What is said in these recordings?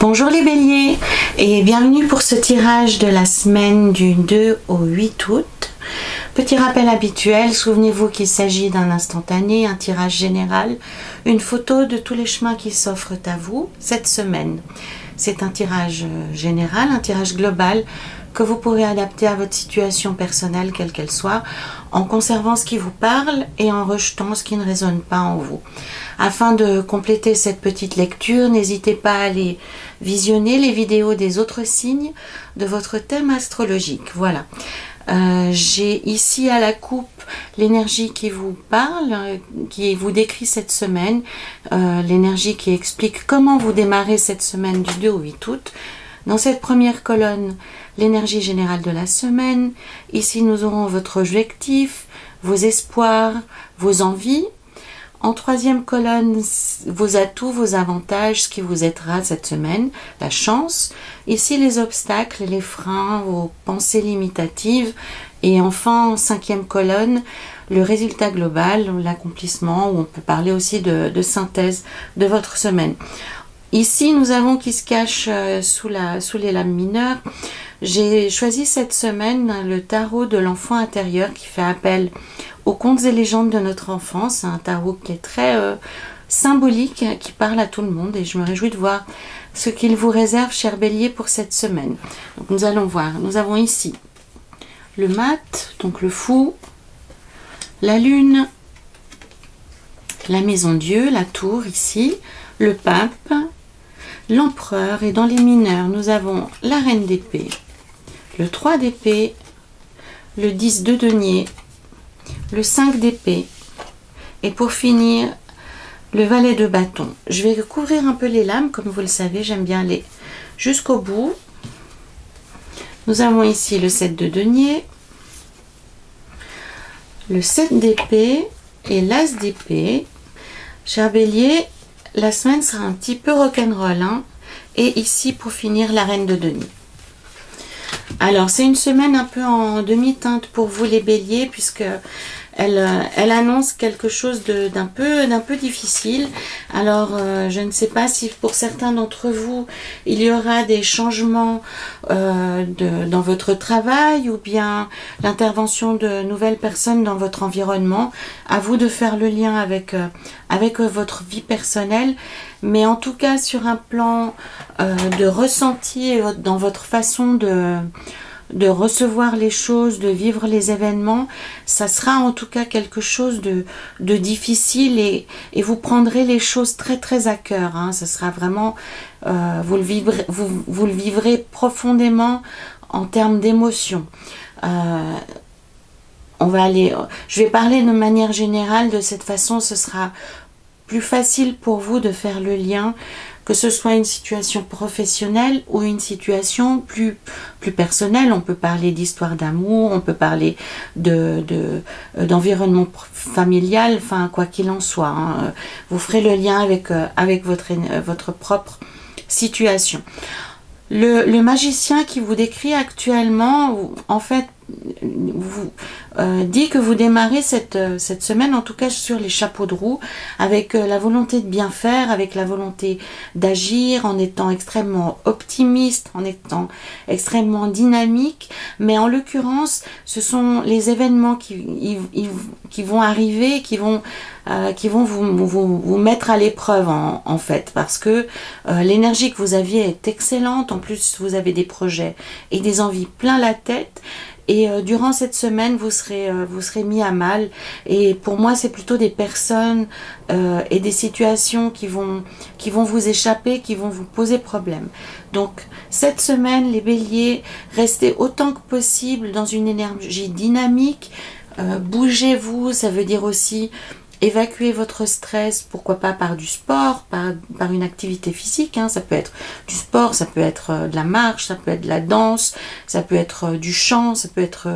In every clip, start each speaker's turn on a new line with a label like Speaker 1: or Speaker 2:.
Speaker 1: Bonjour les béliers et bienvenue pour ce tirage de la semaine du 2 au 8 août. Petit rappel habituel, souvenez-vous qu'il s'agit d'un instantané, un tirage général, une photo de tous les chemins qui s'offrent à vous cette semaine. C'est un tirage général, un tirage global que vous pourrez adapter à votre situation personnelle, quelle qu'elle soit, en conservant ce qui vous parle et en rejetant ce qui ne résonne pas en vous. Afin de compléter cette petite lecture, n'hésitez pas à aller visionner les vidéos des autres signes de votre thème astrologique. Voilà. J'ai ici à la coupe l'énergie qui vous parle, qui vous décrit cette semaine, l'énergie qui explique comment vous démarrez cette semaine du 2 au 8 août. Dans cette première colonne, l'énergie générale de la semaine. Ici, nous aurons votre objectif, vos espoirs, vos envies. En troisième colonne, vos atouts, vos avantages, ce qui vous aidera cette semaine, la chance. Ici, les obstacles, les freins, vos pensées limitatives. Et enfin, en cinquième colonne, le résultat global, l'accomplissement, où on peut parler aussi de synthèse de votre semaine. Ici, nous avons qui se cache sous les lames mineures. J'ai choisi cette semaine le tarot de l'enfant intérieur qui fait appel aux contes et légendes de notre enfance. C'est un tarot qui est très symbolique, qui parle à tout le monde et je me réjouis de voir ce qu'il vous réserve, cher bélier, pour cette semaine. Donc nous allons voir. Nous avons ici le mat, donc le fou, la lune, la maison Dieu, la tour ici, le pape, l'empereur, et dans les mineurs, nous avons la reine d'épée, le 3 d'épée, le 10 de denier, le 5 d'épée, et pour finir, le valet de bâton. Je vais couvrir un peu les lames, comme vous le savez, j'aime bien aller jusqu'au bout. Nous avons ici le 7 de denier, le 7 d'épée et l'as d'épée. Cher bélier, la semaine sera un petit peu rock'n'roll, hein. Et ici, pour finir, la reine de denier. Alors, c'est une semaine un peu en demi-teinte pour vous les béliers, puisque elle annonce quelque chose d'un peu difficile. Alors, je ne sais pas si pour certains d'entre vous, il y aura des changements dans votre travail ou bien l'intervention de nouvelles personnes dans votre environnement. À vous de faire le lien avec votre vie personnelle. Mais en tout cas, sur un plan de ressenti et dans votre façon de recevoir les choses, de vivre les événements, ça sera en tout cas quelque chose de difficile et vous prendrez les choses très très à cœur, hein. Ça sera vraiment, vous le vivrez profondément en termes d'émotion. Je vais parler de manière générale, de cette façon ce sera plus facile pour vous de faire le lien, que ce soit une situation professionnelle ou une situation plus personnelle. On peut parler d'histoire d'amour, on peut parler d'environnement familial, enfin quoi qu'il en soit, hein. Vous ferez le lien avec votre propre situation. Le magicien qui vous décrit actuellement, en fait, vous dit que vous démarrez cette semaine, en tout cas sur les chapeaux de roue, avec la volonté de bien faire, avec la volonté d'agir, en étant extrêmement optimiste, en étant extrêmement dynamique. Mais en l'occurrence, ce sont les événements qui vont arriver, qui vont vous mettre à l'épreuve en fait, parce que l'énergie que vous aviez est excellente. En plus, vous avez des projets et des envies plein la tête. Et durant cette semaine, vous serez mis à mal. Et pour moi, c'est plutôt des personnes et des situations qui vont vous échapper, qui vont vous poser problème. Donc, cette semaine, les béliers, restez autant que possible dans une énergie dynamique. Bougez-vous, ça veut dire aussi évacuer votre stress, pourquoi pas par du sport, par une activité physique, hein. Ça peut être du sport, ça peut être de la marche, ça peut être de la danse, ça peut être du chant, ça peut être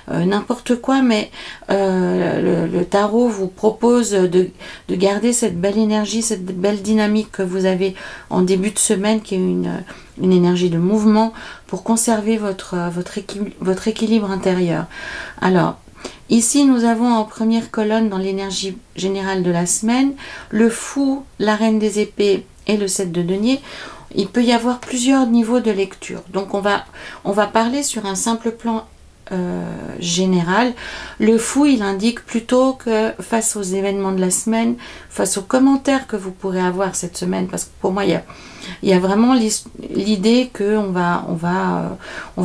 Speaker 1: n'importe quoi, mais le tarot vous propose de garder cette belle énergie, cette belle dynamique que vous avez en début de semaine, qui est une énergie de mouvement, pour conserver votre équilibre intérieur. Alors, ici, nous avons en première colonne, dans l'énergie générale de la semaine, le fou, la reine des épées et le 7 de denier. il peut y avoir plusieurs niveaux de lecture. Donc on va parler sur un simple plan général. Le fou, il indique plutôt que face aux événements de la semaine, face aux commentaires que vous pourrez avoir cette semaine, parce que pour moi, il y a vraiment l'idée que on va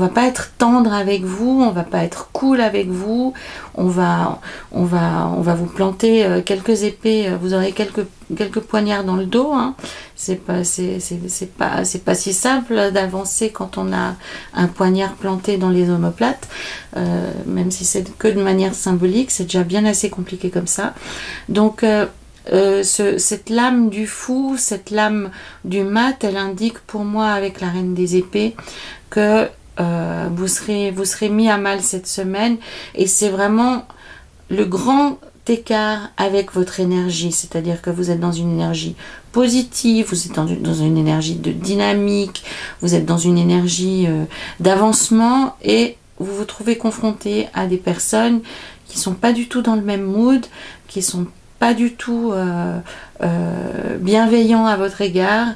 Speaker 1: pas être tendre avec vous, on va pas être cool avec vous, on va vous planter quelques épées, vous aurez quelques poignards dans le dos, hein. C'est pas si simple d'avancer quand on a un poignard planté dans les omoplates, même si c'est que de manière symbolique, c'est déjà bien assez compliqué comme ça. Donc cette lame du fou, cette lame du mat, elle indique pour moi avec la reine des épées que vous serez mis à mal cette semaine, et c'est vraiment le grand écart avec votre énergie, c'est-à-dire que vous êtes dans une énergie positive, vous êtes dans une énergie de dynamique, vous êtes dans une énergie d'avancement, et vous vous trouvez confronté à des personnes qui sont pas du tout dans le même mood, qui sont pas du tout bienveillants à votre égard.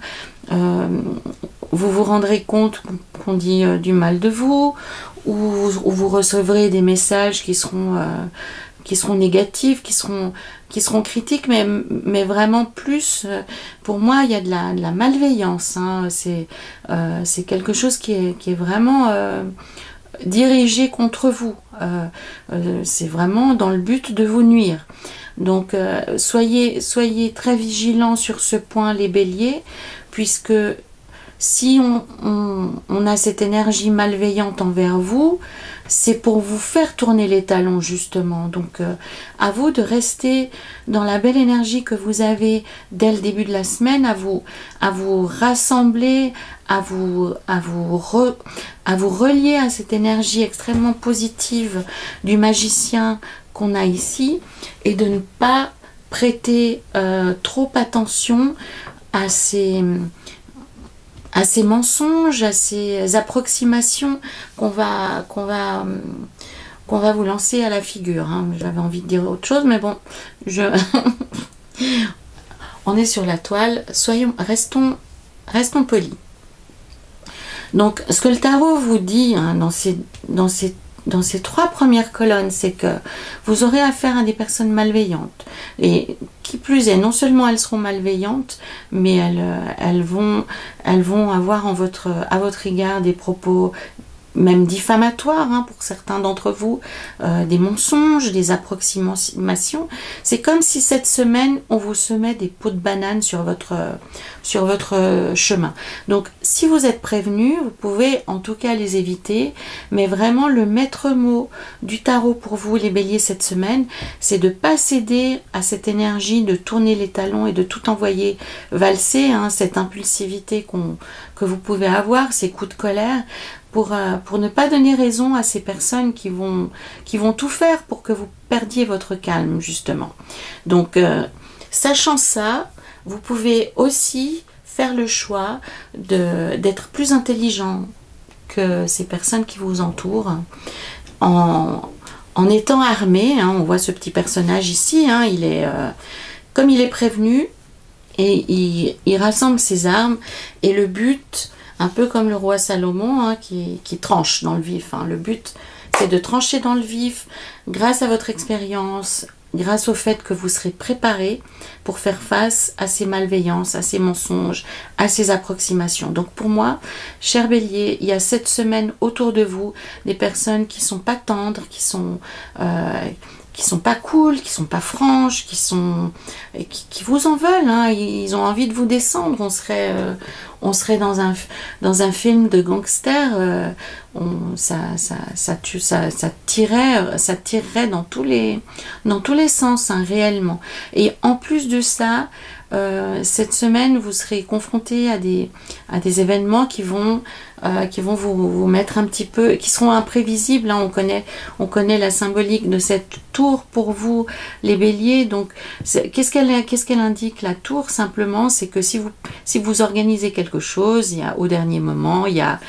Speaker 1: Vous vous rendrez compte qu'on dit du mal de vous, ou vous recevrez des messages qui seront négatifs, qui seront critiques, mais vraiment plus, pour moi, il y a de la malveillance, hein. C'est quelque chose qui est vraiment dirigé contre vous. C'est vraiment dans le but de vous nuire. Donc, soyez très vigilants sur ce point, les béliers, puisque si on a cette énergie malveillante envers vous, c'est pour vous faire tourner les talons, justement. Donc, à vous de rester dans la belle énergie que vous avez dès le début de la semaine, à vous rassembler, à vous relier à cette énergie extrêmement positive du magicien qu'on a ici, et de ne pas prêter trop attention à ces mensonges, à ces approximations qu'on va vous lancer à la figure, hein. J'avais envie de dire autre chose, mais bon, on est sur la toile, restons polis. Donc, ce que le tarot vous dit, hein, dans ces 3 premières colonnes, c'est que vous aurez affaire à des personnes malveillantes. Et qui plus est, non seulement elles seront malveillantes, mais elles vont avoir à votre égard des propos même diffamatoires, hein, pour certains d'entre vous, des mensonges, des approximations. C'est comme si cette semaine, on vous semait des pots de banane sur votre chemin. Donc, si vous êtes prévenu, vous pouvez en tout cas les éviter, mais vraiment le maître mot du tarot pour vous, les béliers, cette semaine, c'est de ne pas céder à cette énergie de tourner les talons et de tout envoyer valser, hein, cette impulsivité que vous pouvez avoir, ces coups de colère, pour ne pas donner raison à ces personnes qui vont tout faire pour que vous perdiez votre calme, justement. Donc, sachant ça, vous pouvez aussi faire le choix d'être plus intelligent que ces personnes qui vous entourent, en étant armé, hein. On voit ce petit personnage ici, hein, comme il est prévenu, et il rassemble ses armes, et le but, un peu comme le roi Salomon, hein, qui tranche dans le vif, hein. Le but, c'est de trancher dans le vif grâce à votre expérience, grâce au fait que vous serez préparé pour faire face à ces malveillances, à ces mensonges, à ces approximations. Donc pour moi, cher bélier, il y a cette semaine autour de vous des personnes qui sont pas tendres, qui sont pas cool, qui sont pas franches, qui vous en veulent, hein. Ils ont envie de vous descendre. On serait dans un film de gangster, ça tirerait dans tous les sens, hein, réellement. Et en plus de ça, cette semaine, vous serez confronté à des événements qui vont vous mettre un petit peu, qui seront imprévisibles, hein. On connaît la symbolique de cette tour pour vous, les béliers. Donc, qu'est-ce qu'elle indique, la tour? Simplement, c'est que si vous organisez quelque chose, au dernier moment, il y a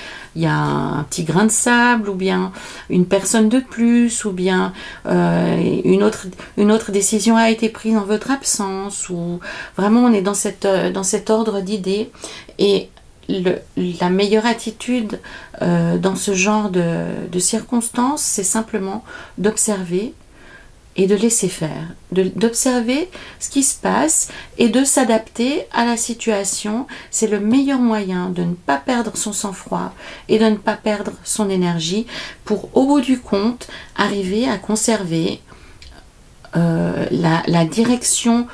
Speaker 1: un petit grain de sable, ou bien une personne de plus, ou bien une autre décision a été prise en votre absence, ou vraiment on est dans cet ordre d'idées, et la meilleure attitude dans ce genre de circonstances, c'est simplement d'observer et de laisser faire, d'observer ce qui se passe et de s'adapter à la situation. C'est le meilleur moyen de ne pas perdre son sang-froid et de ne pas perdre son énergie pour, au bout du compte, arriver à conserver la direction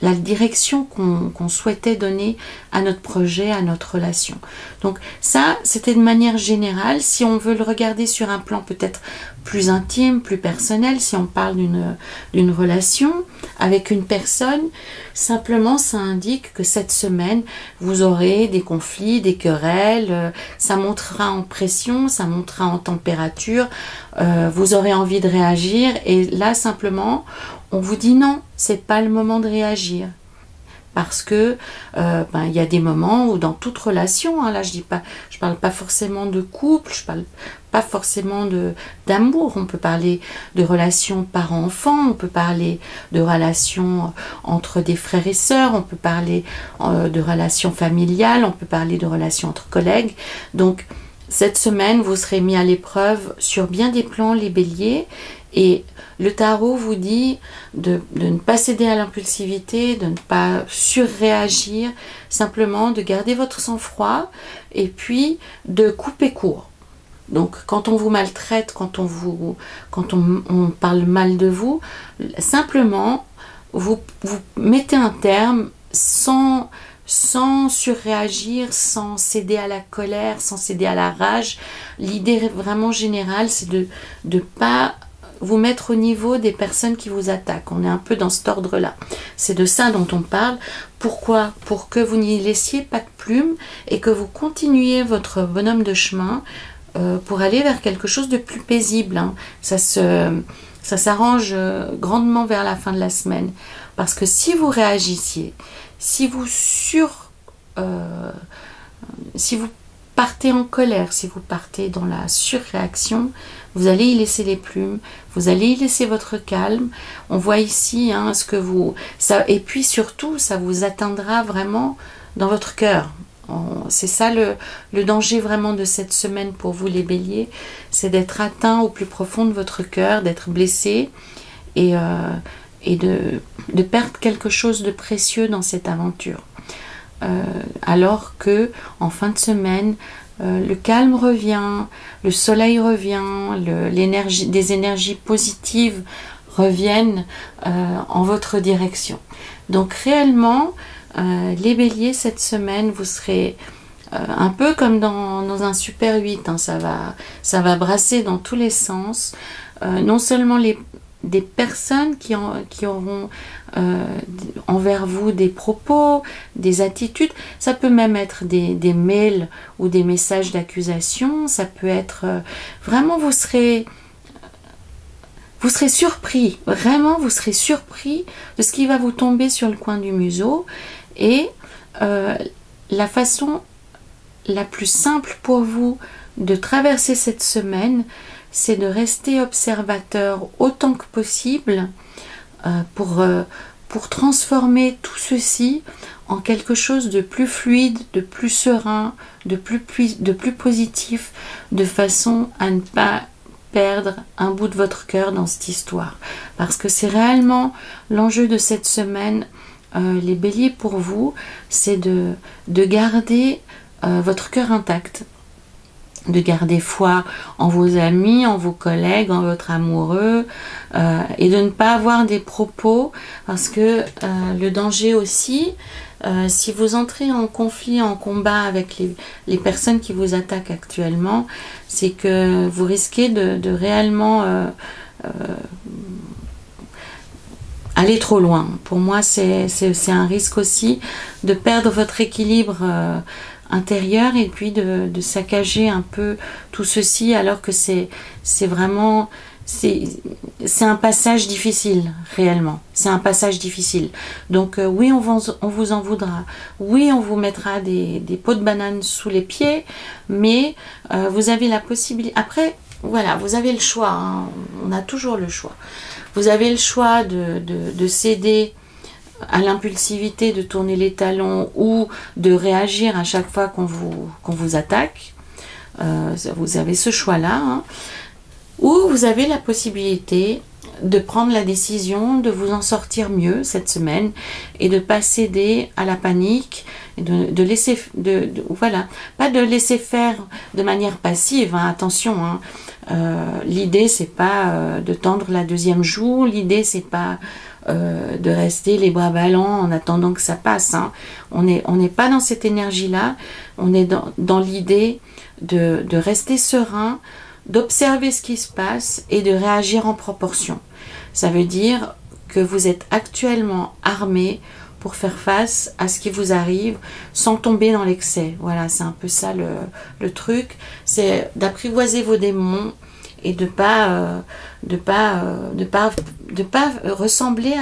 Speaker 1: qu'on souhaitait donner à notre projet, à notre relation. Donc ça, c'était de manière générale. Si on veut le regarder sur un plan peut-être plus intime, plus personnel, si on parle d'une relation avec une personne, simplement ça indique que cette semaine, vous aurez des conflits, des querelles, ça montera en pression, ça montera en température, vous aurez envie de réagir et là simplement, on vous dit non, c'est pas le moment de réagir. Parce que il y a des moments où dans toute relation, hein, là je parle pas forcément de couple, je parle pas forcément d'amour, on peut parler de relations parents-enfants, on peut parler de relations entre des frères et sœurs, on peut parler de relations familiales, on peut parler de relations entre collègues. Donc cette semaine, vous serez mis à l'épreuve sur bien des plans, les béliers, et le tarot vous dit de ne pas céder à l'impulsivité, de ne pas surréagir, simplement de garder votre sang-froid et puis de couper court. Donc quand on vous maltraite, quand on parle mal de vous, simplement vous mettez un terme sans surréagir, sans céder à la colère, sans céder à la rage. L'idée vraiment générale, c'est de ne pas vous mettre au niveau des personnes qui vous attaquent. On est un peu dans cet ordre-là. C'est de ça dont on parle. Pourquoi? Pour que vous n'y laissiez pas de plume et que vous continuiez votre bonhomme de chemin pour aller vers quelque chose de plus paisible. Hein. Ça s'arrange grandement vers la fin de la semaine. Parce que si vous réagissiez, si vous partez en colère, si vous partez dans la surréaction, vous allez y laisser les plumes, vous allez y laisser votre calme. On voit ici et puis surtout, ça vous atteindra vraiment dans votre cœur. C'est ça le danger vraiment de cette semaine pour vous les béliers, c'est d'être atteint au plus profond de votre cœur, d'être blessé et de perdre quelque chose de précieux dans cette aventure. Alors que en fin de semaine, le calme revient, le soleil revient, des énergies positives reviennent en votre direction. Donc réellement, les béliers, cette semaine, vous serez un peu comme dans un super 8, hein, ça va brasser dans tous les sens. Non seulement des personnes qui auront envers vous des propos, des attitudes, ça peut même être des mails ou des messages d'accusation, ça peut être vraiment vous serez surpris, vraiment vous serez surpris de ce qui va vous tomber sur le coin du museau et la façon la plus simple pour vous de traverser cette semaine, c'est de rester observateur autant que possible pour transformer tout ceci en quelque chose de plus fluide, de plus serein, de plus positif, de façon à ne pas perdre un bout de votre cœur dans cette histoire. Parce que c'est réellement l'enjeu de cette semaine, les béliers pour vous, c'est de garder votre cœur intact, de garder foi en vos amis, en vos collègues, en votre amoureux, et de ne pas avoir des propos, parce que le danger aussi, si vous entrez en conflit, en combat avec les personnes qui vous attaquent actuellement, c'est que vous risquez de réellement aller trop loin. Pour moi, c'est un risque aussi de perdre votre équilibre intérieur et puis de saccager un peu tout ceci, alors que c'est vraiment un passage difficile, réellement c'est un passage difficile. Donc oui, on vous en voudra, oui, on vous mettra des pots de banane sous les pieds, mais vous avez la possibilité, après voilà, vous avez le choix, hein. On a toujours le choix, vous avez le choix de céder à l'impulsivité de tourner les talons ou de réagir à chaque fois qu'on vous attaque. Vous avez ce choix-là. Hein. Ou vous avez la possibilité de prendre la décision de vous en sortir mieux cette semaine et de pas céder à la panique et de laisser voilà, pas de laisser faire de manière passive, hein, attention, hein. L'idée c'est pas de tendre la deuxième joue, l'idée c'est pas de rester les bras ballants en attendant que ça passe, hein. On n'est pas dans cette énergie là, on est dans l'idée de rester serein, d'observer ce qui se passe et de réagir en proportion. Ça veut dire que vous êtes actuellement armé pour faire face à ce qui vous arrive sans tomber dans l'excès. Voilà, c'est un peu ça le truc. C'est d'apprivoiser vos démons et de pas ressembler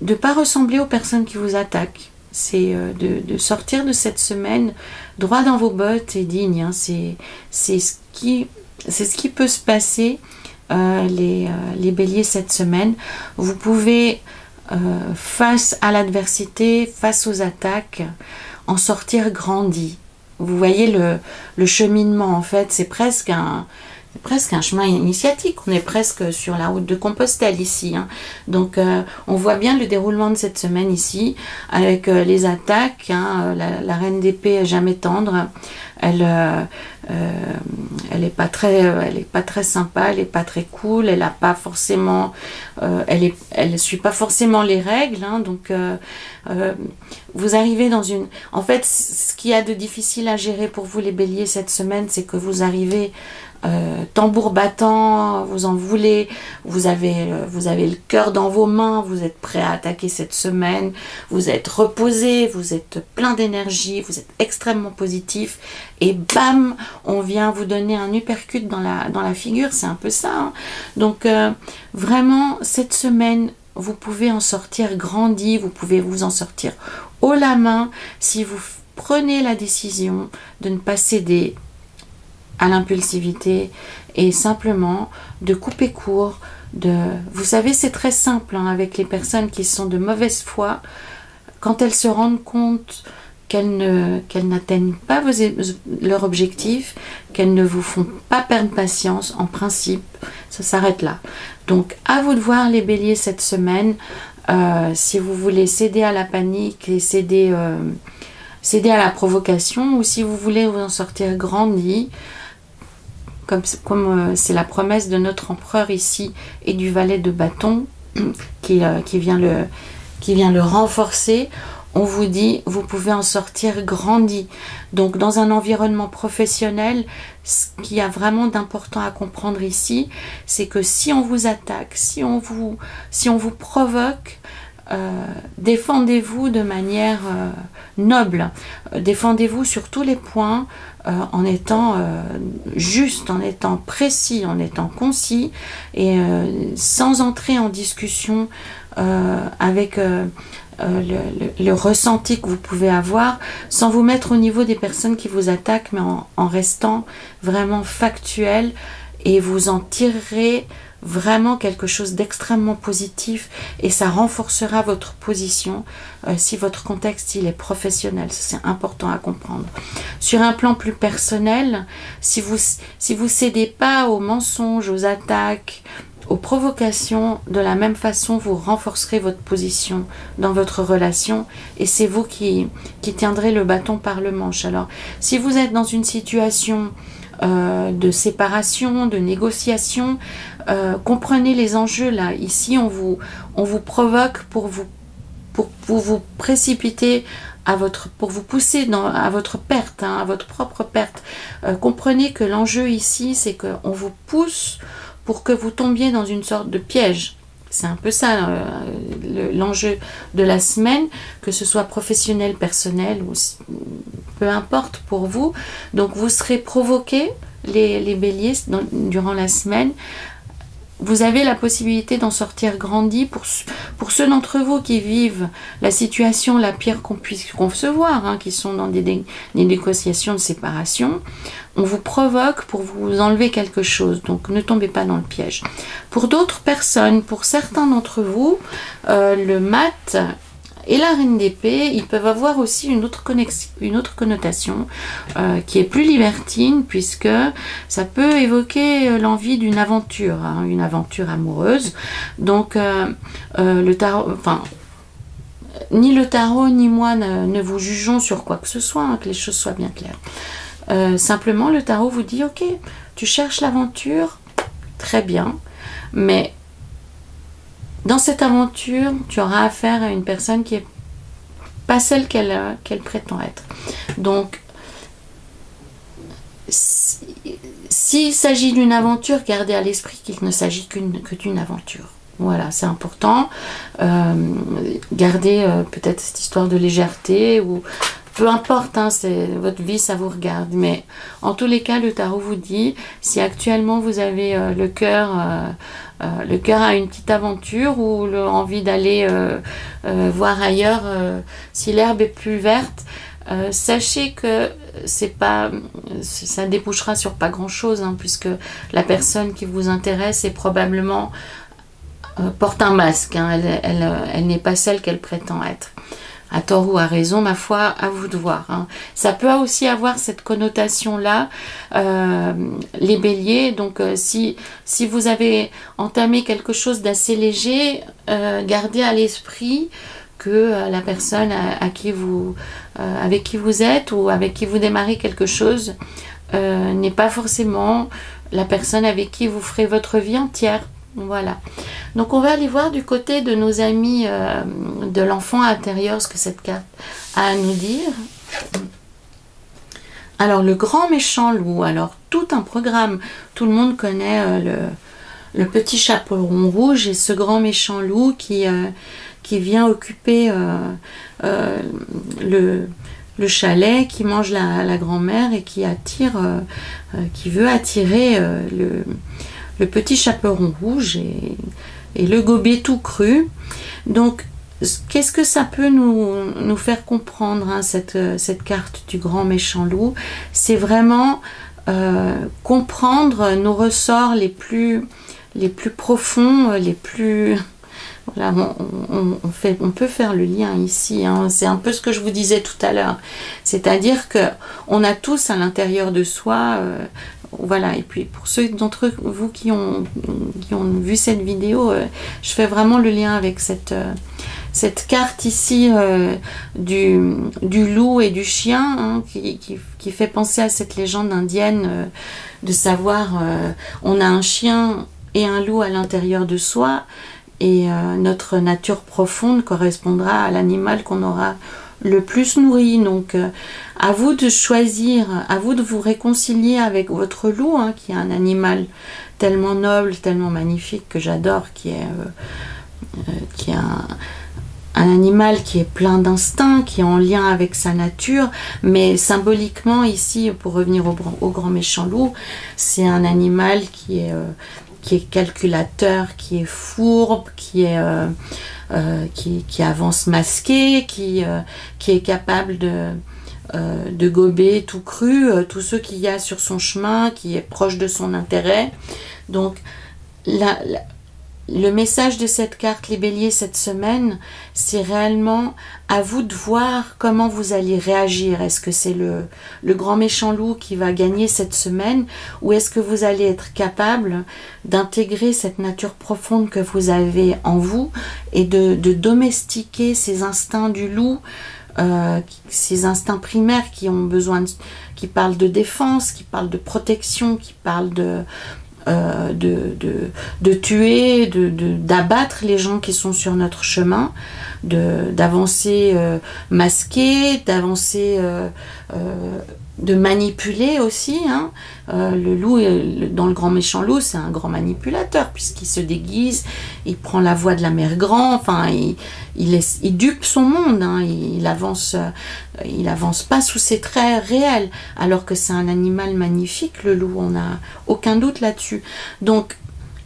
Speaker 1: de pas ressembler aux personnes qui vous attaquent. C'est de sortir de cette semaine droit dans vos bottes et digne. Hein. C'est ce qui peut se passer, les béliers cette semaine. Vous pouvez, face à l'adversité, face aux attaques, en sortir grandi. Vous voyez le cheminement, en fait, c'est presque un chemin initiatique. On est presque sur la route de Compostelle ici. Hein. Donc, on voit bien le déroulement de cette semaine ici, avec les attaques. Hein, la reine d'épée est jamais tendre. Elle est pas très sympa. Elle est pas très cool. Elle a pas forcément, elle suit pas forcément les règles. Hein, donc, vous arrivez dans une. En fait, ce qu'il y a de difficile à gérer pour vous les béliers cette semaine, c'est que vous arrivez tambour battant, vous en voulez, vous avez le cœur dans vos mains, vous êtes prêt à attaquer cette semaine, vous êtes reposé, vous êtes plein d'énergie, vous êtes extrêmement positif et bam, on vient vous donner un uppercut dans la figure, c'est un peu ça. Hein. Donc vraiment, cette semaine, vous pouvez en sortir grandi, vous pouvez vous en sortir haut la main si vous prenez la décision de ne pas céder à l'impulsivité et simplement de couper court. Vous savez, c'est très simple hein, avec les personnes qui sont de mauvaise foi, quand elles se rendent compte qu'elles n'atteignent pas leur objectif, qu'elles ne vous font pas perdre patience, en principe, ça s'arrête là. Donc, à vous de voir les béliers cette semaine, si vous voulez céder à la panique et céder à la provocation, ou si vous voulez vous en sortir grandi, comme c'est la promesse de notre empereur ici et du valet de bâton qui vient le renforcer. On vous dit, vous pouvez en sortir grandi. Donc, dans un environnement professionnel, ce qu'il y a vraiment d'important à comprendre ici, c'est que si on vous attaque, si on vous provoque, défendez-vous de manière noble. Défendez-vous sur tous les points en étant juste, en étant précis, en étant concis et sans entrer en discussion avec le ressenti que vous pouvez avoir, sans vous mettre au niveau des personnes qui vous attaquent, mais en restant vraiment factuel, et vous en tirerez vraiment quelque chose d'extrêmement positif et ça renforcera votre position si votre contexte il est professionnel. Ça, c'est important à comprendre. Sur un plan plus personnel, si vous cédez pas aux mensonges, aux attaques, aux provocations, de la même façon vous renforcerez votre position dans votre relation et c'est vous qui tiendrez le bâton par le manche. Alors si vous êtes dans une situation de séparation, de négociation, comprenez les enjeux là. Ici on vous provoque pour vous précipiter pour vous pousser à votre perte, hein, à votre propre perte. Comprenez que l'enjeu ici c'est qu'on vous pousse pour que vous tombiez dans une sorte de piège. C'est un peu ça l'enjeu de la semaine, que ce soit professionnel, personnel, ou peu importe pour vous. Donc vous serez provoqués, les béliers, durant la semaine, vous avez la possibilité d'en sortir grandi. Pour ceux d'entre vous qui vivent la situation la pire qu'on puisse concevoir, hein, qui sont dans des négociations de séparation, on vous provoque pour vous enlever quelque chose, donc ne tombez pas dans le piège. Pour d'autres personnes, pour certains d'entre vous, le mat et la reine d'épée, ils peuvent avoir aussi une autre connotation qui est plus libertine, puisque ça peut évoquer l'envie d'une aventure, hein, une aventure amoureuse. Donc le tarot, enfin, ni le tarot ni moi ne vous jugeons sur quoi que ce soit, hein, que les choses soient bien claires. Simplement, le tarot vous dit, ok, tu cherches l'aventure, très bien, mais dans cette aventure, tu auras affaire à une personne qui n'est pas celle qu'elle prétend être. Donc, s'il s'agit d'une aventure, gardez à l'esprit qu'il ne s'agit que d'une aventure. Voilà, c'est important. Gardez peut-être cette histoire de légèreté, ou peu importe, hein, votre vie, ça vous regarde. Mais en tous les cas, le tarot vous dit, si actuellement vous avez le cœur à une petite aventure, ou envie d'aller voir ailleurs si l'herbe est plus verte, sachez que ça débouchera sur pas grand chose, hein, puisque la personne qui vous intéresse est probablement porte un masque, hein, elle n'est pas celle qu'elle prétend être. À tort ou à raison, ma foi, à vous de voir, hein. Ça peut aussi avoir cette connotation-là, les béliers. Donc, si vous avez entamé quelque chose d'assez léger, gardez à l'esprit que la personne avec qui vous êtes, ou avec qui vous démarrez quelque chose, n'est pas forcément la personne avec qui vous ferez votre vie entière. Voilà. Donc on va aller voir du côté de nos amis de l'enfant intérieur ce que cette carte a à nous dire. Alors le grand méchant loup, alors tout un programme, tout le monde connaît le petit chaperon rouge et ce grand méchant loup qui vient occuper le chalet, qui mange la grand-mère et qui veut attirer le petit chaperon rouge et le gober tout cru. Donc, qu'est-ce que ça peut nous faire comprendre, hein, cette carte du grand méchant loup? C'est vraiment comprendre nos ressorts les plus profonds, les plus... Voilà, on peut faire le lien ici, hein. C'est un peu ce que je vous disais tout à l'heure. C'est-à-dire que on a tous à l'intérieur de soi... Voilà, et puis pour ceux d'entre vous qui ont vu cette vidéo, je fais vraiment le lien avec cette carte ici du loup et du chien, hein, qui fait penser à cette légende indienne de savoir on a un chien et un loup à l'intérieur de soi, et notre nature profonde correspondra à l'animal qu'on aura le plus nourri. Donc à vous de choisir, à vous de vous réconcilier avec votre loup, hein, qui est un animal tellement noble, tellement magnifique, que j'adore, qui est un animal qui est plein d'instinct, qui est en lien avec sa nature, mais symboliquement ici, pour revenir au grand méchant loup, c'est un animal qui est calculateur, qui est fourbe, qui avance masqué, qui est capable de gober tout cru tout ce qu'il y a sur son chemin, qui est proche de son intérêt. Donc le message de cette carte, les béliers, cette semaine, c'est réellement à vous de voir comment vous allez réagir. Est-ce que c'est le grand méchant loup qui va gagner cette semaine, ou est-ce que vous allez être capable d'intégrer cette nature profonde que vous avez en vous et de domestiquer ces instincts du loup, ces instincts primaires qui ont besoin qui parlent de défense, qui parlent de protection, qui parlent de tuer, d'abattre les gens qui sont sur notre chemin, d'avancer masqué, d'avancer, de manipuler aussi, hein. Le loup, dans le grand méchant loup, c'est un grand manipulateur, puisqu'il se déguise, il prend la voix de la mère grand, enfin il dupe son monde, hein. Il avance pas sous ses traits réels, alors que c'est un animal magnifique, le loup, on n'a aucun doute là-dessus. Donc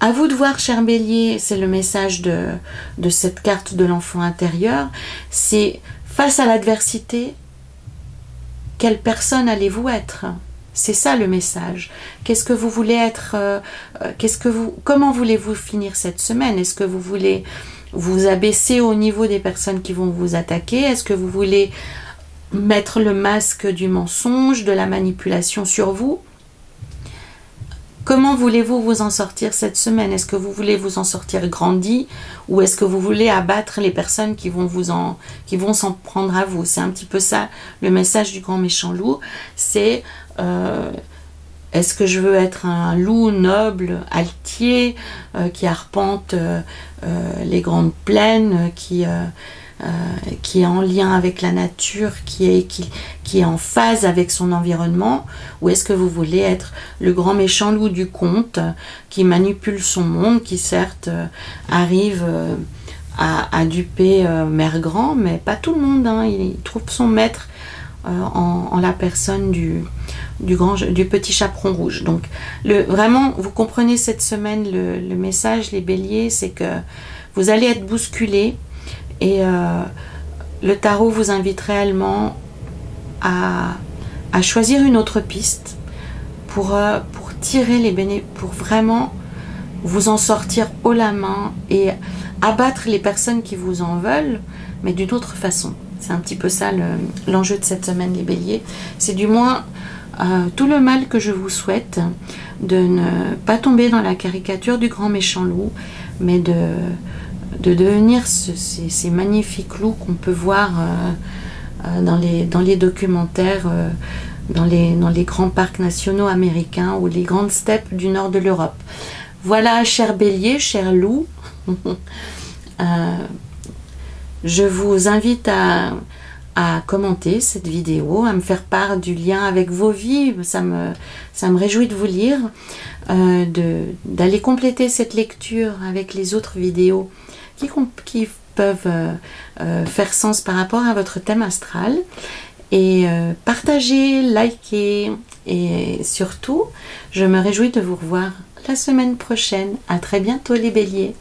Speaker 1: À vous de voir, cher Bélier, c'est le message de cette carte de l'enfant intérieur. C'est face à l'adversité, quelle personne allez-vous être? C'est ça le message. Qu'est-ce que vous voulez être? Comment voulez-vous finir cette semaine? Est-ce que vous voulez vous abaisser au niveau des personnes qui vont vous attaquer? Est-ce que vous voulez mettre le masque du mensonge, de la manipulation sur vous? Comment voulez-vous vous en sortir cette semaine? Est-ce que vous voulez vous en sortir grandi ou est-ce que vous voulez abattre les personnes qui vont s'en prendre à vous? C'est un petit peu ça le message du grand méchant loup. C'est est-ce que je veux être un loup noble, altier, qui arpente les grandes plaines, qui est en lien avec la nature, qui est en phase avec son environnement, ou est-ce que vous voulez être le grand méchant loup du conte qui manipule son monde, qui certes arrive à duper Mère Grand, mais pas tout le monde, hein. Il trouve son maître en la personne du petit chaperon rouge. Donc vraiment, vous comprenez cette semaine le message, les béliers, c'est que vous allez être bousculés. Et le tarot vous invite réellement à choisir une autre piste pour tirer les bénéfices, pour vraiment vous en sortir haut la main et abattre les personnes qui vous en veulent, mais d'une autre façon. C'est un petit peu ça l'enjeu de cette semaine, les béliers. C'est du moins tout le mal que je vous souhaite, de ne pas tomber dans la caricature du grand méchant loup, mais de devenir ces magnifiques loups qu'on peut voir dans les documentaires, dans les grands parcs nationaux américains ou les grandes steppes du nord de l'Europe. Voilà, cher bélier, cher loup, je vous invite à commenter cette vidéo, à me faire part du lien avec vos vies. Ça me réjouit de vous lire, d'aller compléter cette lecture avec les autres vidéos qui peuvent faire sens par rapport à votre thème astral. Et partagez, likez, et surtout, je me réjouis de vous revoir la semaine prochaine. À très bientôt les béliers.